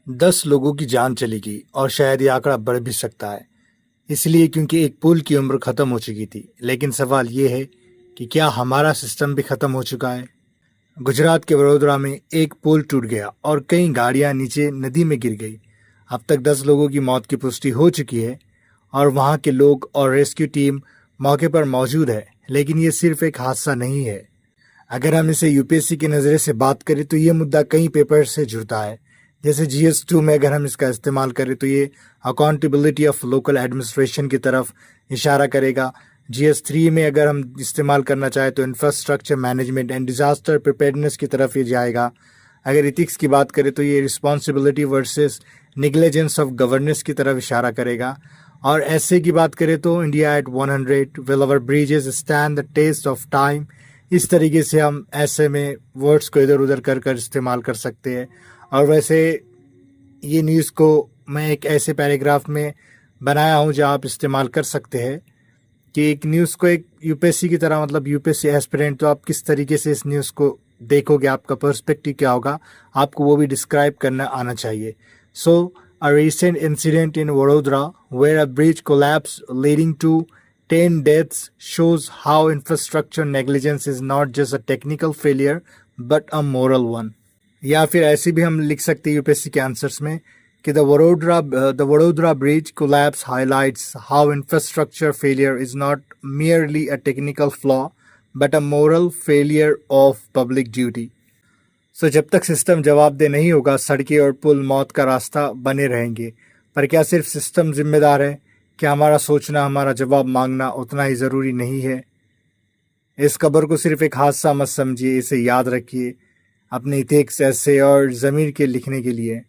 10 लोगों की जान चली गई और शायद ये आंकड़ा बढ़ भी सकता है। इसलिए क्योंकि एक पुल की उम्र खत्म हो चुकी थी। लेकिन सवाल ये है कि क्या हमारा सिस्टम भी खत्म हो चुका है? गुजरात के वडोदरा में एक पुल टूट गया और कई गाड़ियां नीचे नदी में गिर गई। अब तक 10 लोगों की मौत की पुष्टि हो चुकी है और वहां के लोग और रेस्क्यू टीम मौके पर मौजूद है। लेकिन ये सिर्फ एक हादसा नहीं है। अगर हम इसे यूपीएससी के नज़रिए से बात करें तो ये मुद्दा कई पेपर से जुड़ता है। जैसे GS2 में अगर हम इसका इस्तेमाल करें तो ये अकाउंटेबिलिटी ऑफ लोकल एडमिनिस्ट्रेशन की तरफ इशारा करेगा। GS3 में अगर हम इस्तेमाल करना चाहें तो infrastructure management and disaster preparedness की तरफ ये जाएगा। अगर इथिक्स की बात करें तो ये responsibility versus negligence of governance की तरफ इशारा करेगा। और ऐसे की बात करें तो India at 100 will our bridges stand the test of time. इस तरीके से हम ऐसे में वर्ड्स को इधर उधर कर कर इस्तेमाल कर सकते हैं। और वैसे ये न्यूज़ को मैं एक ऐसे पैराग्राफ में बनाया हूँ जहाँ आप इस्तेमाल कर सकते हैं कि एक न्यूज़ को एक यूपीएससी की तरह, मतलब यूपीएससी एस्पिरेंट, तो आप किस तरीके से इस न्यूज़ को देखोगे, आपका पर्सपेक्टिव क्या होगा, आपको वो भी डिस्क्राइब करना आना चाहिए। So a recent incident in Vadodara where a bridge collapse leading to 10 deaths shows how infrastructure negligence is not just a technical failure but a moral one। या फिर ऐसे भी हम लिख सकते हैं यूपीएससी के आंसर्स में कि the Vadodara bridge collapse highlights how infrastructure failure is not merely a technical flaw but a moral failure of public duty। सो जब तक सिस्टम जवाबदेह नहीं होगा, सड़कें और पुल मौत का रास्ता बने रहेंगे। पर क्या सिर्फ सिस्टम जिम्मेदार है? क्या हमारा सोचना, हमारा जवाब मांगना उतना ही ज़रूरी नहीं है? इस खबर को सिर्फ एक हादसा मत समझिए, इसे याद रखिए अपने इथिक्स, ऐसे और ज़मीर के लिखने के लिए।